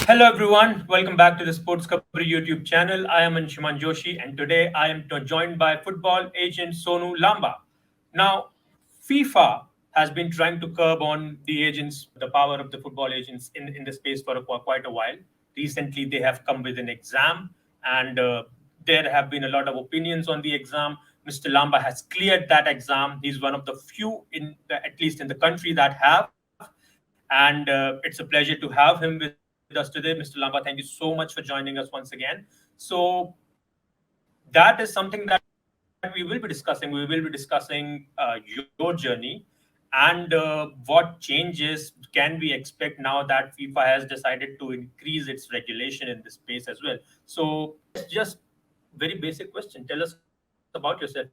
Hello everyone, welcome back to the Sports Kabri YouTube channel. I am Anshuman Joshi and today I am joined by football agent Sonu Lamba. Now, FIFA has been trying to curb on the agents, the power of the football agents in the space for quite a while. Recently, they have come with an exam and there have been a lot of opinions on the exam. Mr. Lamba has cleared that exam. He's one of the few, at least in the country, that have. And it's a pleasure to have him with us today. Mr. Lamba, thank you so much for joining us once again. So, that is something that we will be discussing. We will be discussing your journey and what changes can we expect now that FIFA has decided to increase its regulation in this space as well. So, let's just very basic question. Tell us about yourself.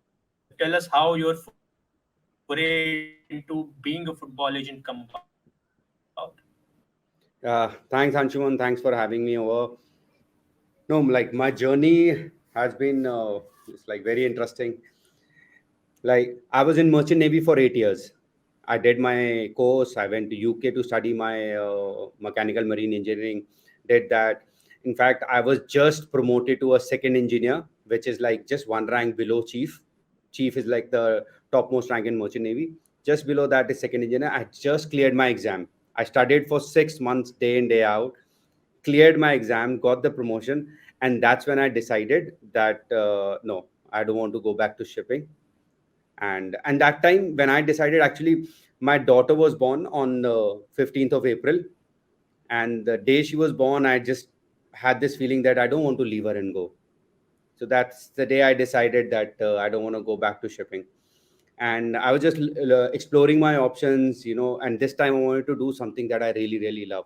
Tell us how your foray into being a football agent come about. Thanks, Anshuman. Thanks for having me over. No, like my journey has been it's like very interesting. Like I was in Merchant Navy for 8 years. I did my course. I went to UK to study my mechanical marine engineering. Did that. In fact, I was just promoted to a second engineer, which is like just one rank below chief. Chief is like the topmost rank in Merchant Navy. Just below that is second engineer. I just cleared my exam. I studied for 6 months, day in day out, cleared my exam, got the promotion, and that's when I decided that no, I don't want to go back to shipping. And that time when I decided, actually, my daughter was born on the 15th of April, and the day she was born, I just had this feeling that I don't want to leave her and go. So that's the day I decided that I don't want to go back to shipping. And I was just exploring my options, and this time I wanted to do something that I really really love.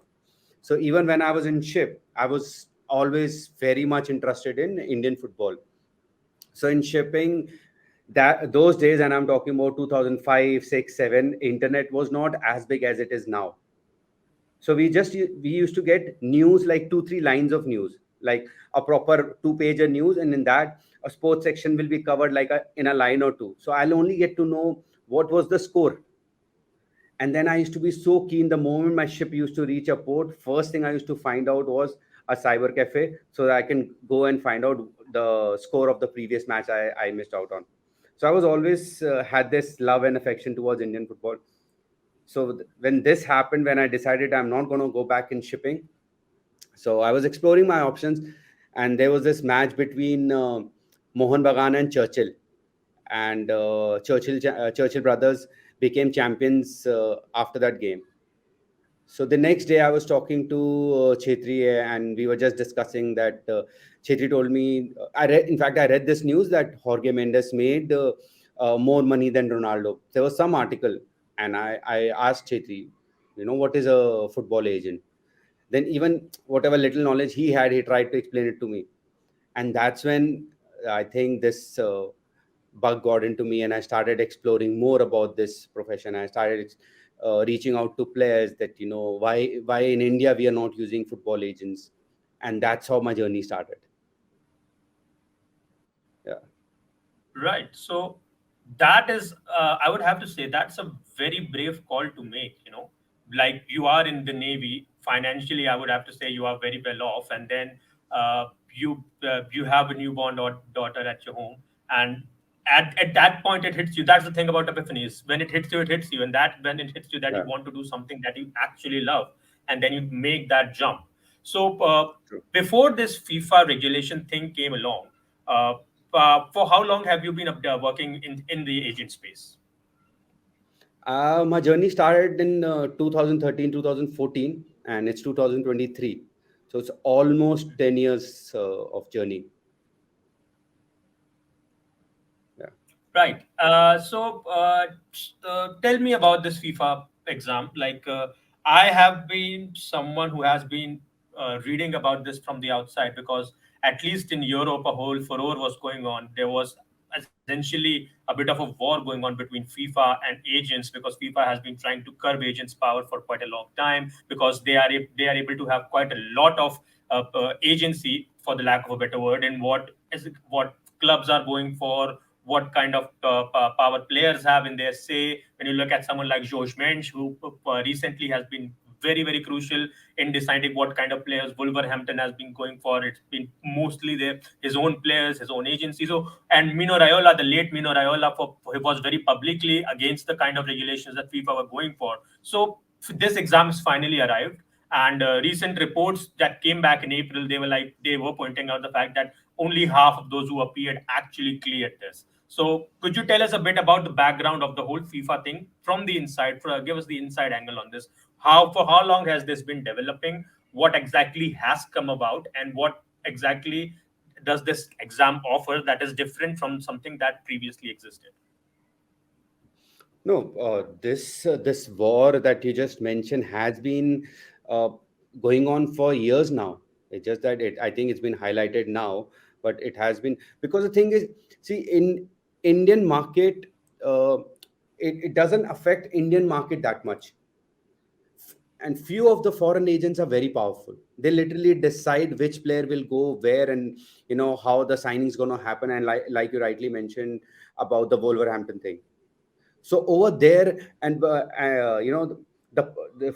So even when I was in ship, I was always very much interested in Indian football. So in shipping, that those days, and I'm talking about 2005, 6, 7, internet was not as big as it is now. So we used to get news, like 2 3 lines of news, like a proper 2 pager news, and in that a sports section will be covered like in a line or two. So I'll only get to know what was the score. And then I used to be so keen, the moment my ship used to reach a port, first thing I used to find out was a cyber cafe, so that I can go and find out the score of the previous match I missed out on. So I was always had this love and affection towards Indian football. So when this happened, when I decided I'm not going to go back in shipping, so I was exploring my options, and there was this match between Mohan Bagan and Churchill, and Churchill brothers became champions after that game. So the next day, I was talking to Chetri, and we were just discussing that. Chetri told me, in fact, I read this news that Jorge Mendes made more money than Ronaldo. There was some article, and I asked Chetri, what is a football agent? Then even whatever little knowledge he had, he tried to explain it to me, and that's when I think this bug got into me, and I started exploring more about this profession. I started reaching out to players that, why in India we are not using football agents, and that's how my journey started. Yeah. Right. So that is, I would have to say, that's a very brave call to make. Like you are in the Navy financially, I would have to say you are very well off, and then you have a newborn daughter at your home, and at that point it hits you. That's the thing about epiphanies. When it hits you, it hits you, and that when it hits you that you Yeah. want to do something that you actually love, and then you make that jump. So True. before this FIFA regulation thing came along. Uh, for how long have you been working in the agent space? My journey started in 2013, 2014, and it's 2023. So it's almost 10 years of journey. Yeah. Right. Tell me about this FIFA exam. Like, I have been someone who has been reading about this from the outside because, at least in Europe, a whole furore was going on. There was essentially a bit of a war going on between FIFA and agents because FIFA has been trying to curb agents' power for quite a long time because they are able to have quite a lot of agency, for the lack of a better word, in what clubs are going for, what kind of power players have in their say. When you look at someone like George Mensch, who recently has been very crucial in deciding what kind of players Wolverhampton has been going for. It's been mostly his own players, his own agency. So, and Mino Raiola, the late Mino Raiola, he was very publicly against the kind of regulations that FIFA were going for. So this exam has finally arrived, and recent reports that came back in April, they were pointing out the fact that only half of those who appeared actually cleared this. So could you tell us a bit about the background of the whole FIFA thing from the inside? Give us the inside angle on this. For how long has this been developing? What exactly has come about, and what exactly does this exam offer that is different from something that previously existed? No, this war that you just mentioned has been uh, going on for years now. It's just that I think it's been highlighted now, but it has been because the thing is, see, in Indian market, uh, it doesn't affect Indian market that much, and few of the foreign agents are very powerful. They literally decide which player will go where, and how the signing is going to happen. And like you rightly mentioned about the Wolverhampton thing, so over there, and the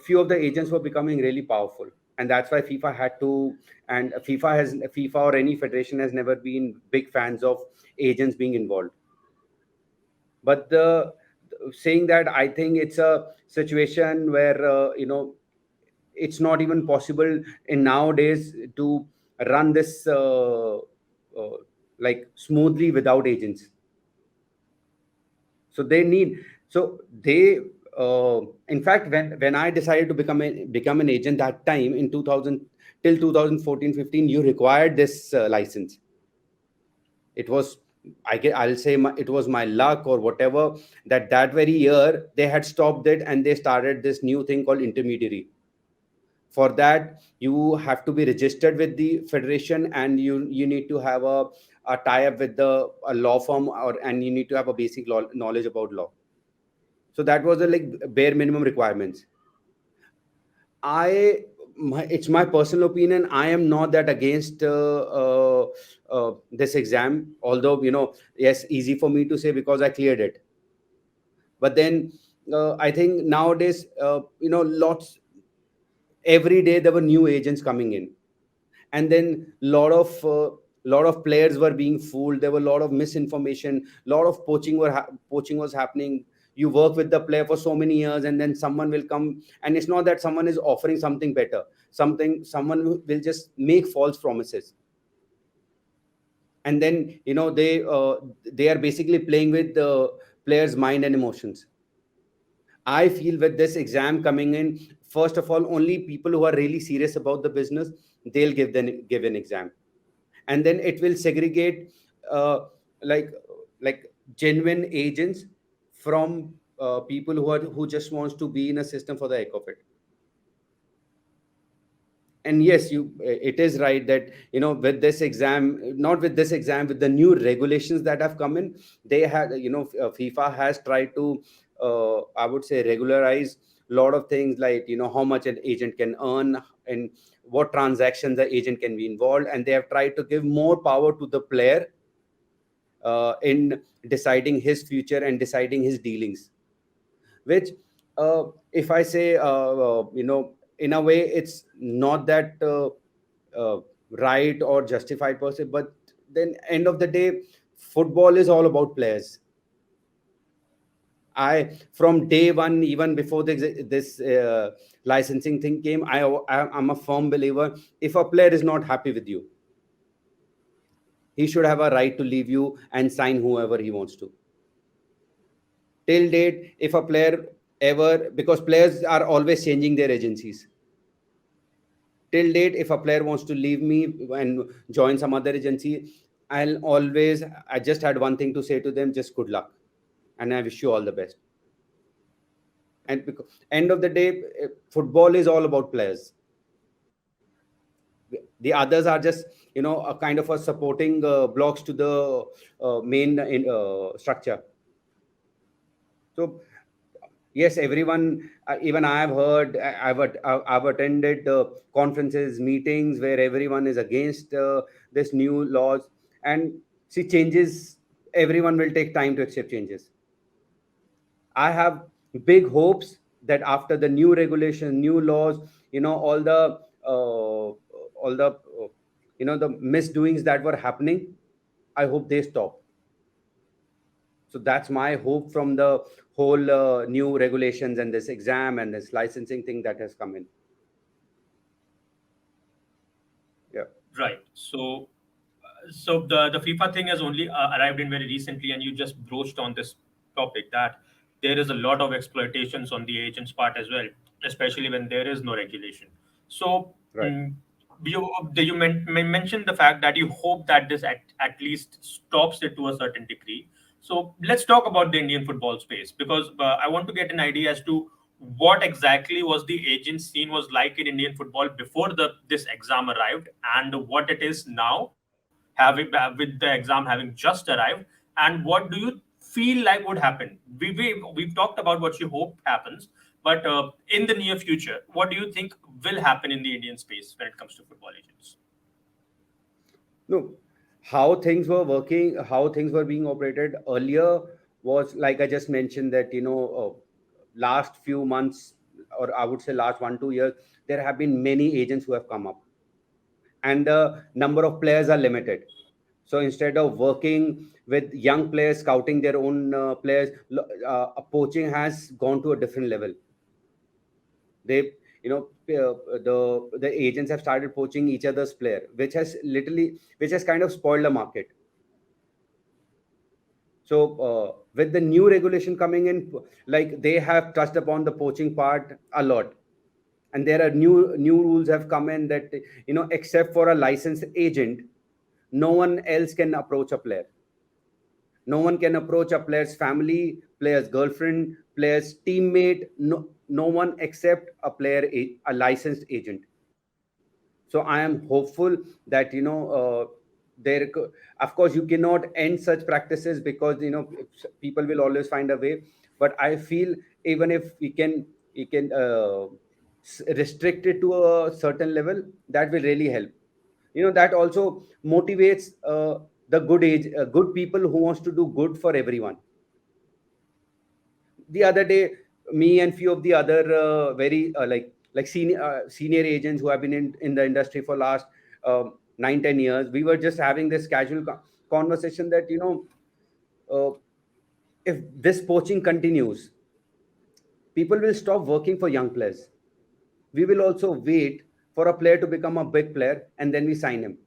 few of the agents were becoming really powerful, and that's why FIFA had to. And FIFA or any federation has never been big fans of agents being involved. But the saying that, I think it's a situation where it's not even possible in nowadays to run this like smoothly without agents. So they need, so they in fact, when I decided to become an agent that time in 2000 till 2014-15, you required this license. It was, I'll say, it was my luck or whatever, that very year they had stopped it and they started this new thing called intermediary. For that, you have to be registered with the federation, and you need to have a tie up with a law firm, and you need to have a basic knowledge about law. So that was the like bare minimum requirements. It's my personal opinion, I am not that against this exam, although yes, easy for me to say because I cleared it. But then I think nowadays, lots, every day there were new agents coming in, and then lot of players were being fooled. There were a lot of misinformation, lot of poaching was happening. You work with the player for so many years, and then someone will come, and it's not that someone is offering something better, someone will just make false promises, and then they are basically playing with the player's mind and emotions. I feel with this exam coming in, first of all, only people who are really serious about the business, they'll give an exam, and then it will segregate uh, like like genuine agents from people who just wants to be in a system for the heck of it. And yes, it is right that with this exam, not with this exam, with the new regulations that have come in, they had FIFA has tried to I would say regularize a lot of things, like how much an agent can earn, and what transactions the agent can be involved, and they have tried to give more power to the player in deciding his future and deciding his dealings, which if I say in a way it's not that right or justified per se, but then end of the day, football is all about players. I From day one, even before this licensing thing came, I'm a firm believer, if a player is not happy with you, he should have a right to leave you and sign whoever he wants to. Till date, if a player ever, because players are always changing their agencies, till date, if a player wants to leave me and join some other agency, I just had one thing to say to them: just good luck, and I wish you all the best. And because end of the day, football is all about players. The others are just a kind of a supporting blocks to the main structure. So yes, everyone, even I have heard, I've attended conferences, meetings where everyone is against this new laws. And see, changes, everyone will take time to accept changes. I have big hopes that after the new regulation, new laws, all the the misdoings that were happening, I hope they stop. So that's my hope from the whole new regulations and this exam and this licensing thing that has come in. Yeah. Right. So the FIFA thing has only arrived in very recently, and you just broached on this topic that there is a lot of exploitations on the agent's part as well, especially when there is no regulation. So Right. mm, you mentioned the fact that you hope that this at least stops it to a certain degree. So let's talk about the Indian football space, because I want to get an idea as to what exactly was the agent scene was like in Indian football before the this exam arrived, and what it is now, having with the exam having just arrived, and what do you feel like would happen? We've talked about what you hope happens, but in the near future, what do you think will happen in the Indian space when it comes to football agents? No, how things were working, how things were being operated earlier was like I just mentioned that last few months, or I would say last 1 2 years, there have been many agents who have come up, and the number of players are limited. So instead of working with young players, scouting their own players, poaching has gone to a different level. They, the agents have started poaching each other's player, which has kind of spoiled the market. So with the new regulation coming in, like they have touched upon the poaching part a lot, and there are new rules have come in that except for a licensed agent, no one else can approach a player. No one can approach a player's family, player's girlfriend, player's teammate. No one except a a licensed agent. So I am hopeful that of course you cannot end such practices, because people will always find a way. But I feel even if we can restrict it to a certain level, that will really help. That also motivates good people who wants to do good for everyone. The other day, me and few of the other very senior agents who have been in the industry for last 9 10 years, we were just having this casual conversation that uh, if this poaching continues, people will stop working for young players. We will also wait for a player to become a big player, and then we sign him.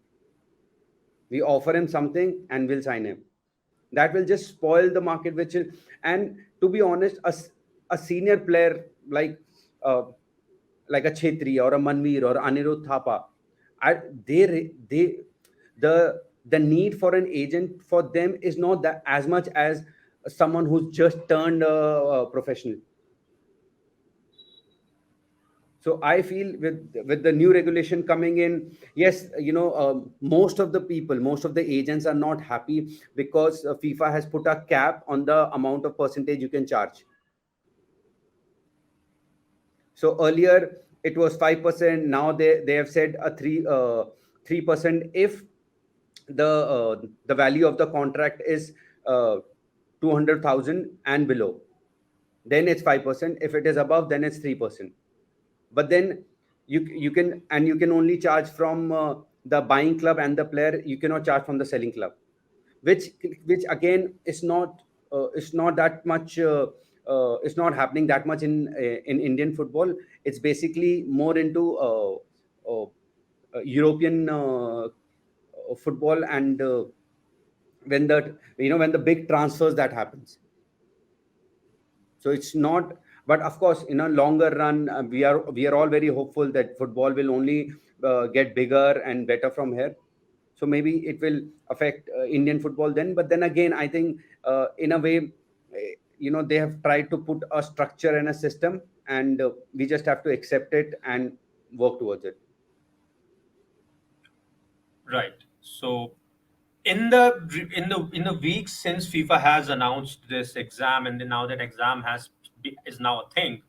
We offer him something and we'll sign him. That will just spoil the market, which is. And to be honest, a senior player uh, like a Chetri or a Manveer or Anirudh Thapa, I, they the need for an agent for them is not that as much as someone who's just turned professional. So I feel with the new regulation coming in, yes, most of the people, most of the agents are not happy, because FIFA has put a cap on the amount of percentage you can charge. So earlier it was 5%. Now they have said a 3% if the value of the contract is 200,000 and below. Then it's 5%. If it is above, then it's 3%. But then you can only charge from the buying club and the player. You cannot charge from the selling club, which which again is not that much. It's not happening that much in Indian football. It's basically more into European football, and when the big transfers that happens. So it's not. But of course, in a longer run, we are all very hopeful that football will only get bigger and better from here. So maybe it will affect Indian football then. But then again, I think in a way, they have tried to put a structure and a system, and we just have to accept it and work towards it. Right. So in the weeks since FIFA has announced this exam, and then now that exam is now a thing,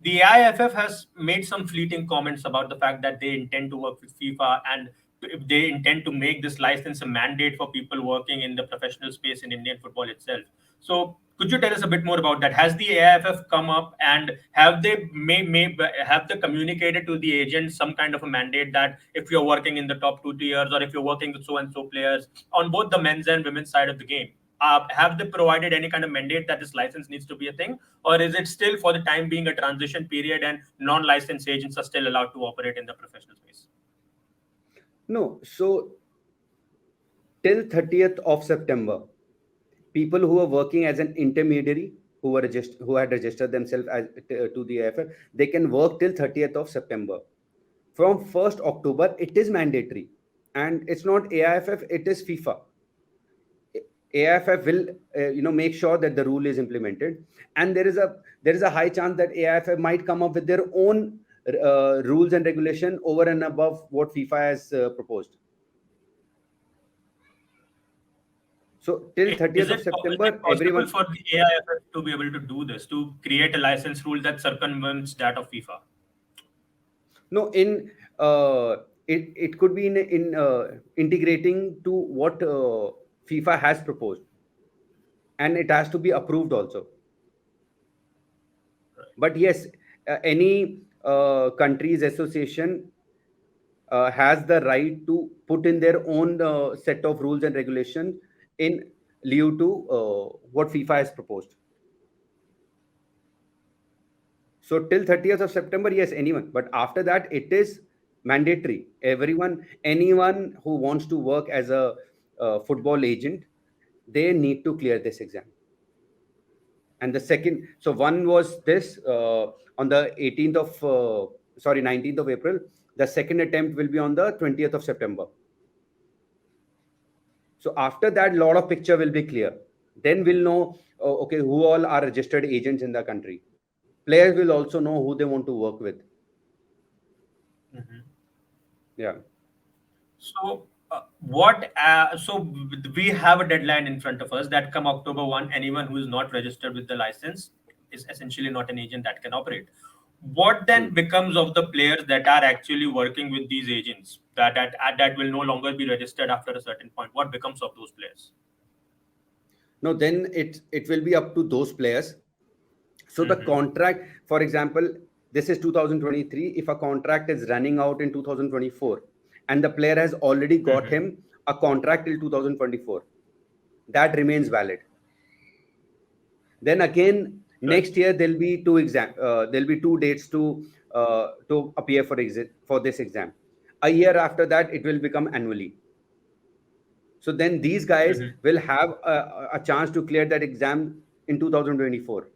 the AIFF has made some fleeting comments about the fact that they intend to work with FIFA, and if they intend to make this license a mandate for people working in the professional space in Indian football itself. So Could you tell us a bit more about that? Has the AIFF come up and have they have they communicated to the agent some kind of a mandate that if you're working in the top two tiers or if you're working with so and so players on both the men's and women's side of the game, have they provided any kind of mandate that this license needs to be a thing, or is it still for the time being a transition period and non-licensed agents are still allowed to operate in the professional space? No, so till 30th of September, people who were working as an intermediary who had registered themselves as to the AFF, they can work till 30th of September. From 1st October, it is mandatory, and it's not AIFF, it is FIFA. AIFF will make sure that the rule is implemented, and there is a high chance that AIFF might come up with their own rules and regulation over and above what FIFA has proposed. So till Is 30th of is it September, possible everyone. for the AIFF to be able to do this, to create a license rule that circumvents that of FIFA? No, in it could be in integrating to what FIFA has proposed, and it has to be approved also. But yes, any country's association has the right to put in their own set of rules and regulations in lieu to what FIFA has proposed. So till 30th of September, yes, anyone. But after that, it is mandatory. Anyone who wants to work as a football agent, they need to clear this exam. And the second, so one was this on the 18th of, 19th of April. The second attempt will be on the 20th of September. So after that, lot of picture will be clear. Then we'll know, okay, who all are registered agents in the country. Players will also know who they want to work with. Mhm. Yeah. So, what? So we have a deadline in front of us that come October 1, anyone who is not registered with the license is essentially not an agent that can operate. What Hmm. then becomes of the players that are actually working with these agents that will no longer be registered after a certain point? What becomes of those players? No, then it will be up to those players. So the Hmm. contract, for example, this is 2023. If a contract is running out in 2024, and the player has already got Hmm. him a contract till 2024, that remains valid. Then again, Right. next year there'll be two dates to appear for this exam. A year after that, it will become annually. So then these guys Hmm. will have a chance to clear that exam in 2024.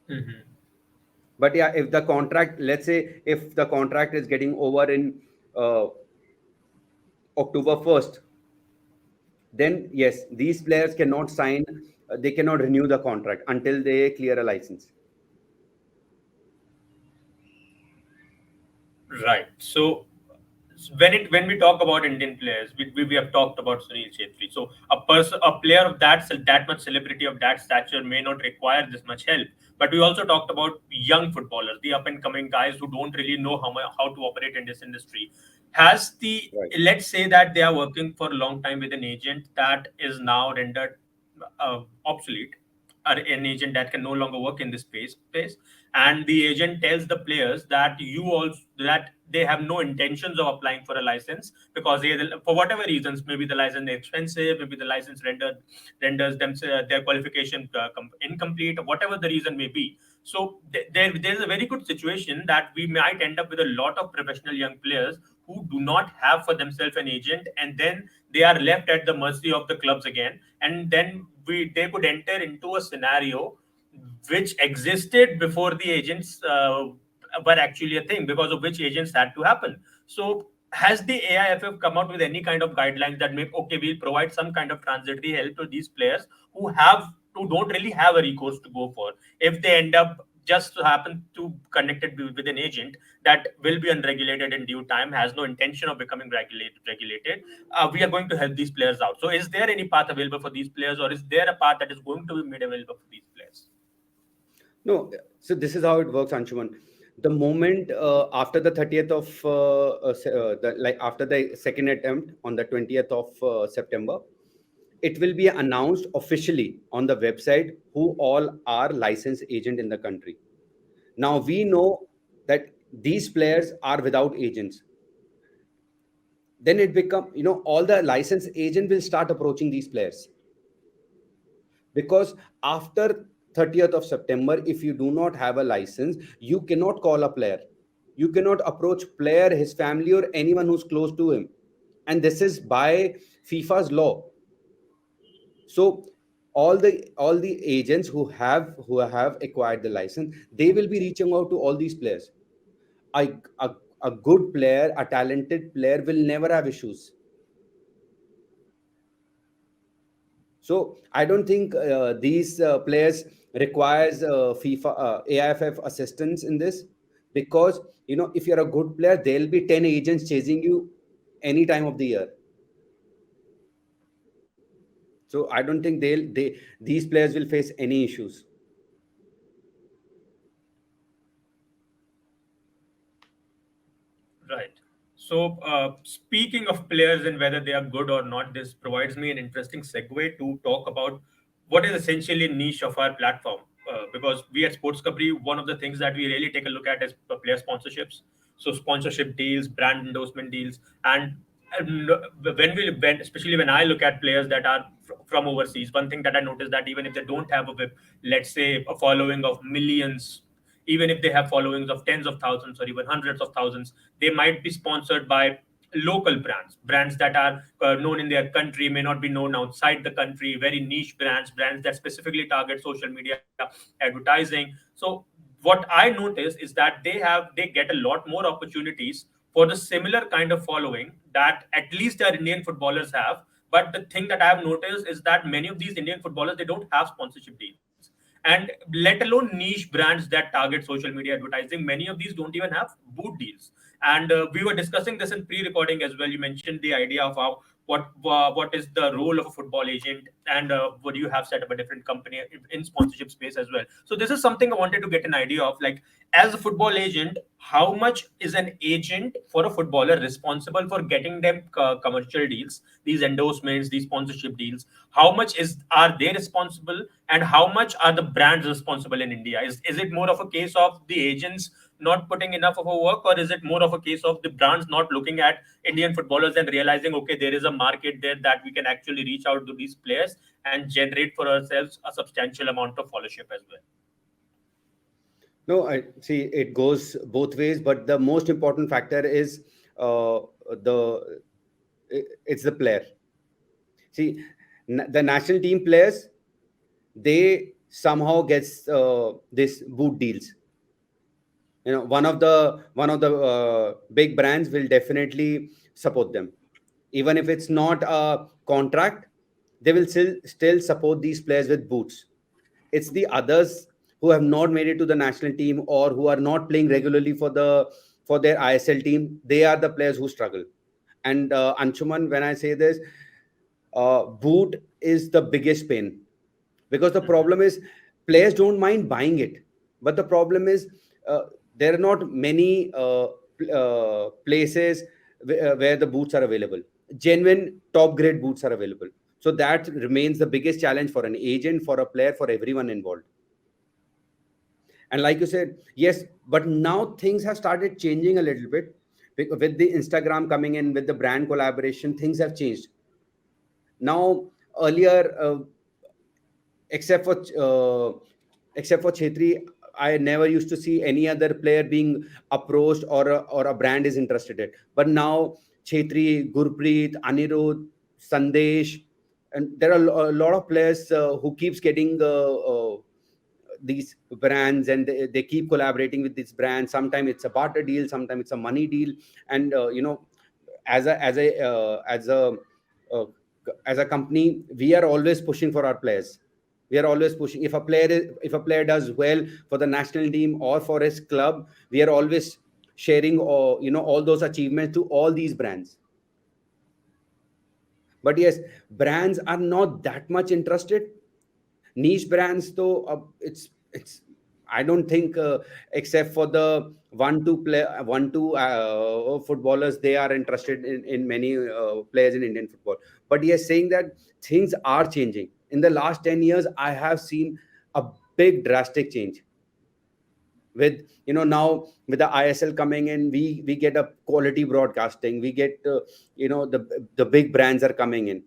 Hmm. But yeah, if the contract, let's say, if the contract is getting over in uh, October 1st, then yes, these players cannot sign, they cannot renew the contract until they clear a license. Right. So when we talk about Indian players, we have talked about Sunil Chetri. So a player of that much celebrity of that stature may not require this much help. But we also talked about young footballers, the up and coming guys who don't really know how to operate in this industry. Has the Right. Let's say that they are working for a long time with an agent that is now rendered obsolete, or an agent that can no longer work in this space, and the agent tells the players that they have no intentions of applying for a license because for whatever reasons, maybe the license is expensive, maybe the license renders them their qualification incomplete, or whatever the reason may be. So there's a very good situation that we might end up with a lot of professional young players who do not have for themselves an agent, and then they are left at the mercy of the clubs again, and then they could enter into a scenario which existed before the agents were actually a thing, because of which agents had to happen. So has the AIFF come out with any kind of guidelines that make, okay, we'll provide some kind of transitory help to these players who don't really have a recourse to go for if they end up just happen to connected with an agent that will be unregulated in due time, has no intention of becoming regulated. We are going to help these players out. So is there any path available for these players, or is there a path that is going to be made available for these players? No, so this is how it works, Anshuman. The moment after the 30th of after the second attempt on the 20th of September, it will be announced officially on the website who all are licensed agent in the country. Now we know that these players are without agents. Then it become, all the licensed agent will start approaching these players, because after 30th of September, if you do not have a license, you cannot call a player, you cannot approach player, his family, or anyone who's close to him. And this is by FIFA's law. So all the agents who have acquired the license, they will be reaching out to all these players. A, a, a good player, a talented player will never have issues. So I don't think these players requires FIFA AIFF assistance in this, because if you're a good player, there'll be 10 agents chasing you any time of the year. So I don't think these players will face any issues. Right. So, speaking of players and whether they are good or not, this provides me an interesting segue to talk about what is essentially a niche of our platform. Because we at Sports Kabri, one of the things that we really take a look at is player sponsorships. So, sponsorship deals, brand endorsement deals, and especially when I look at players that are from overseas, one thing that I noticed that even if they don't have let's say, a following of millions, even if they have followings of tens of thousands or even hundreds of thousands, they might be sponsored by local brands that are known in their country, may not be known outside the country, very niche brands that specifically target social media advertising. So what I notice is that they get a lot more opportunities for the similar kind of following that at least our Indian footballers have. But the thing that I have noticed is that many of these Indian footballers, they don't have sponsorship deals, and let alone niche brands that target social media advertising. Many of these don't even have boot deals. And we were discussing this in pre-recording as well. You mentioned the idea of how what is the role of a football agent, and what you have set up a different company in sponsorship space as well. So this is something I wanted to get an idea of, like, as a football agent, how much is an agent for a footballer responsible for getting them commercial deals, these endorsements, these sponsorship deals? How much are they responsible, and how much are the brands responsible in India? Is it more of a case of the agents not putting enough of a work, or is it more of a case of the brands not looking at Indian footballers and realizing, okay, there is a market there that we can actually reach out to these players and generate for ourselves a substantial amount of followership as well? No, I see it goes both ways, but the most important factor is the it's the player. See, the national team players, they somehow gets this boot deals. One of the big brands will definitely support them, even if it's not a contract. They will still support these players with boots. It's the others who have not made it to the national team, or who are not playing regularly for their ISL team. They are the players who struggle. And Anshuman, when I say this, boot is the biggest pain, because the problem is players don't mind buying it, but the problem is uh, there are not many places where the boots are available. Genuine top grade boots are available. So that remains the biggest challenge for an agent, for a player, for everyone involved. And like you said, yes, but now things have started changing a little bit. With the Instagram coming in, with the brand collaboration, things have changed now. Earlier, except for Chetri, I never used to see any other player being approached, or a brand is interested in. But now Chetri, Gurpreet, Anirudh, Sandesh, and there are a lot of players who keeps getting these brands, and they keep collaborating with these brands. Sometimes it's a barter deal, sometimes it's a money deal. And uh, as a company, we are always pushing for our players. We are always pushing. If a player does well for the national team or for his club, we are always sharing all those achievements to all these brands. But yes, brands are not that much interested. Niche brands, though, it's I don't think, except for the one two footballers, they are interested in many players in Indian football. But yes, saying that things are changing in the last 10 years, I have seen a big drastic change. With, now with the ISL coming in, we get a quality broadcasting. We get, the big brands are coming in,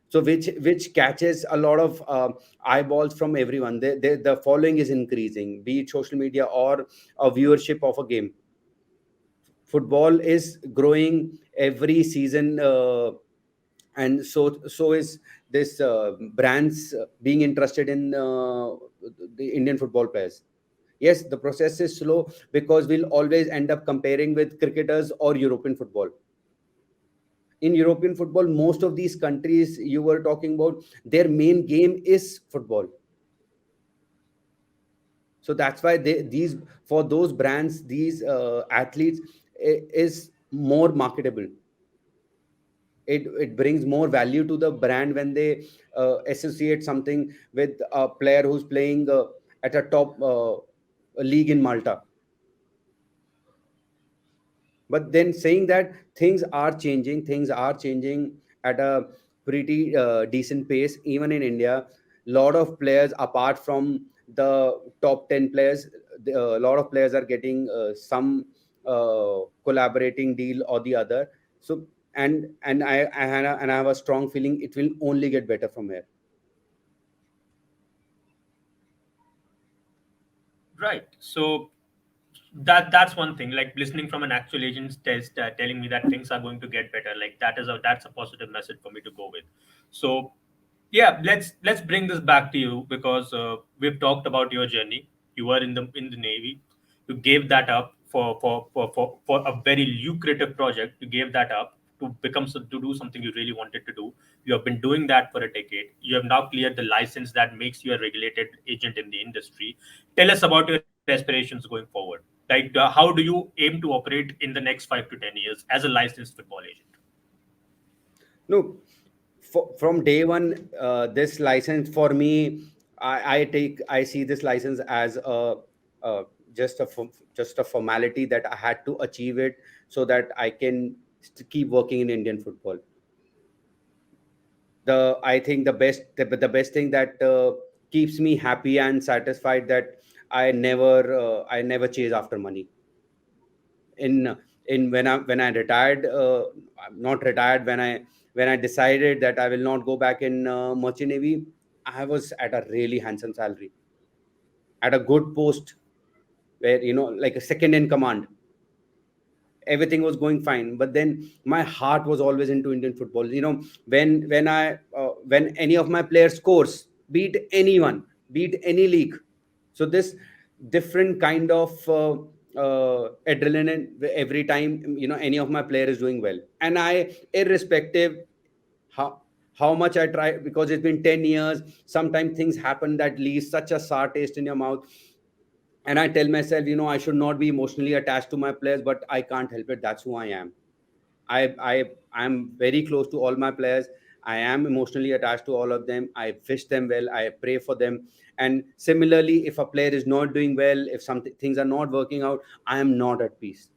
so which catches a lot of eyeballs from everyone. The following is increasing, be it social media or a viewership of a game. Football is growing every season, and so is this brands being interested in the Indian football players. Yes, the process is slow because we'll always end up comparing with cricketers or European football. In European football, most of these countries you were talking about, their main game is football. So that's why these, for those brands, these athletes, is more marketable. It brings more value to the brand when they associate something with a player who's playing at a top league in Malta. But then saying that things are changing at a pretty decent pace, even in India. Lot of players, apart from the top 10 players, a lot of players are getting some collaborating deal or the other. So, and I have a strong feeling it will only get better from here. Right. So that's one thing. Like listening from an actual agent's test, telling me that things are going to get better. Like that's a positive message for me to go with. So yeah, let's bring this back to you because we've talked about your journey. You were in the Navy. You gave that up for a very lucrative project. You gave that up to do something you really wanted to do. You have been doing that for a decade. You have now cleared the license that makes you a regulated agent in the industry. Tell us about your aspirations going forward. Like, how do you aim to operate in the next 5 to 10 years as a licensed football agent? No, from day one, this license for me, I see this license as a just a formality that I had to achieve it so that I can keep working in Indian football. I think the best thing that keeps me happy and satisfied, that I never chase after money. in when I retired, not retired, when I decided that I will not go back in merchant navy, I was at a really handsome salary, at a good post, where, like a second in command. Everything was going fine, but then my heart was always into Indian football. When any of my players scores, beat anyone, beat any league, so this different kind of adrenaline every time, any of my player is doing well. And I, irrespective how much I try, because it's been 10 years, sometimes things happen that leave such a sour taste in your mouth. And I tell myself, I should not be emotionally attached to my players, but I can't help it. That's who I am. I'm very close to all my players. I am emotionally attached to all of them. I wish them well, I pray for them. And similarly, if a player is not doing well, if some things are not working out, I am not at peace.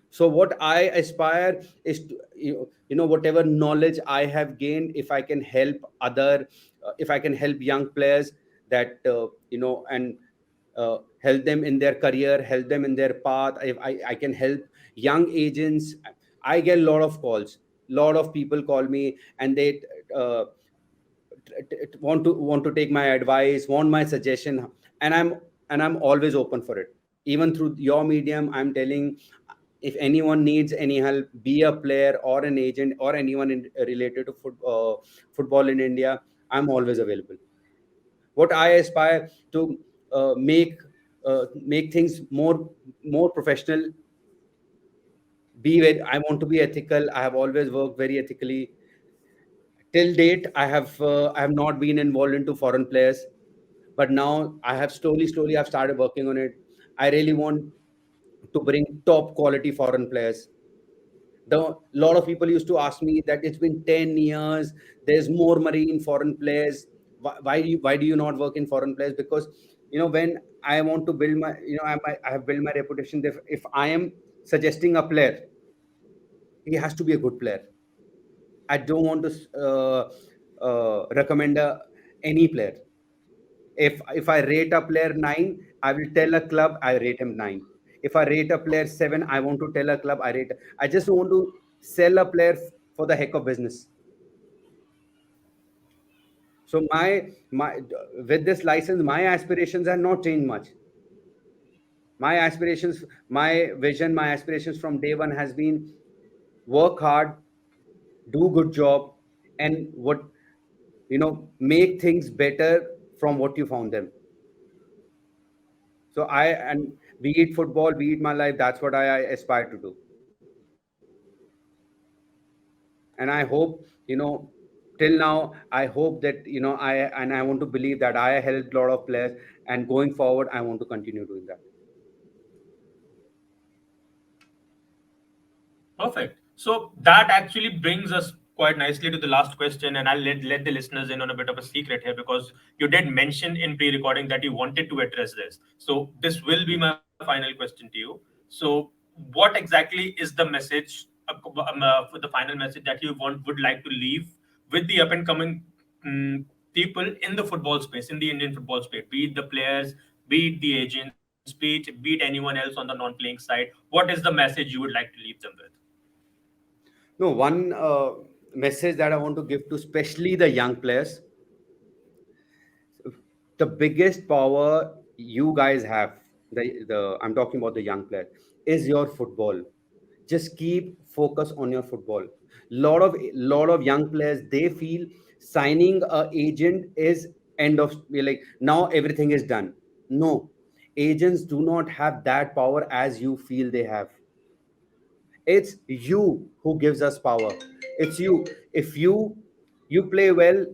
So what I aspire is to, whatever knowledge I have gained, if I can help if I can help young players, that and help them in their career, help them in their path. If I can help young agents. I get a lot of calls, lot of people call me, and they uh, want to take my advice, want my suggestion. And I'm always open for it. Even through your medium, I'm telling, if anyone needs any help, be a player or an agent or anyone related to football in India, I'm always available. What I aspire to make things more professional. I want to be ethical. I have always worked very ethically. Till date, I have not been involved into foreign players, but now I have slowly I've started working on it. I really want to bring top quality foreign players. The lot of people used to ask me that it's been 10 years, there's more money in foreign players. Why do you not work in foreign players? Because When I want to build my, I have built my reputation. If I am suggesting a player, he has to be a good player. I don't want to recommend any player. If I rate a player 9, I will tell a club I rate him 9. If I rate a player 7, I want to tell a club I just want to sell a player for the heck of business. So my with this license, my aspirations have not changed much. My aspirations, my vision, my aspirations from day one has been work hard, do good job, and make things better from what you found them. So and be it football, be it my life, that's what I aspire to do. And I hope, till now, I hope that, I want to believe that I helped a lot of players, and going forward, I want to continue doing that. Perfect. So that actually brings us quite nicely to the last question, and I'll let the listeners in on a bit of a secret here, because you did mention in pre-recording that you wanted to address this. So this will be my final question to you. So what exactly is the message, for the final message that you would like to leave with the up and coming people in the football space, in the Indian football space, be it the players, be it the agents, be it anyone else on the non-playing side? What is the message you would like to leave them with? No, one message that I want to give to especially the young players: the biggest power you guys have, the I'm talking about the young player, is your football. Just keep focus on your football. Lot of young players, they feel signing a agent is end of, like, now everything is done. No, agents do not have that power as you feel they have. It's you who gives us power. It's you. If you play well,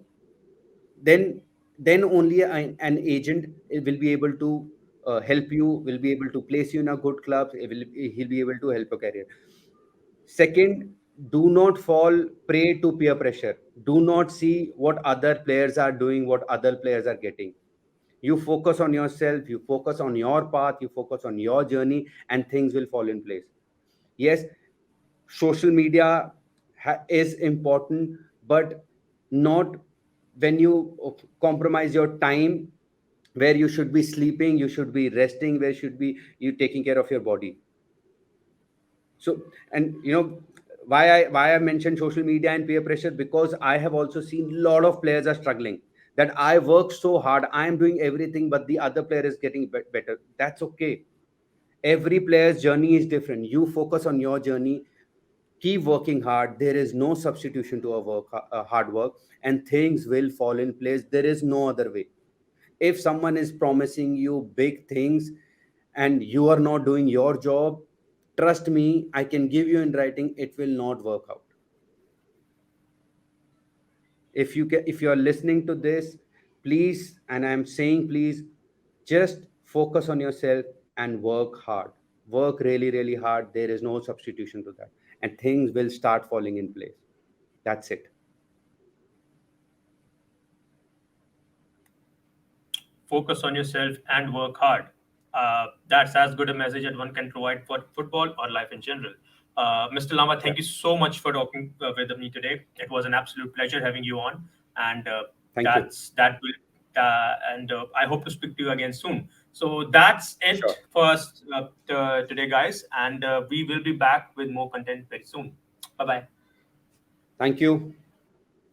then only an agent will be able to help you, will be able to place you in a good club. He'll be able to help your career. Second, do not fall prey to peer pressure. Do not see what other players are doing, what other players are getting. You focus on yourself, you focus on your path, you focus on your journey, and things will fall in place. Yes, social media is important, but not when you compromise your time, where you should be sleeping, you should be resting, where should be you taking care of your body. So, and why I mentioned social media and peer pressure, because I have also seen a lot of players are struggling, that I work so hard, I am doing everything, but the other player is getting better. That's okay. Every player's journey is different. You focus on your journey, keep working hard. There is no substitution to hard work, and things will fall in place. There is no other way. If someone is promising you big things and you are not doing your job, trust me, I can give you in writing, it will not work out. If you are listening to this, please, and I'm saying please, just focus on yourself and work hard. Work really, really hard. There is no substitution to that, and things will start falling in place. That's it. Focus on yourself and work hard. That's as good a message as one can provide for football or life in general. Mr. Lama, Yeah. thank you so much for talking with me today. It was an absolute pleasure having you on, and Thank you. that will, and I hope to speak to you again soon. So that's Sure. it for us today, guys, and we will be back with more content very soon. Bye bye. Thank you.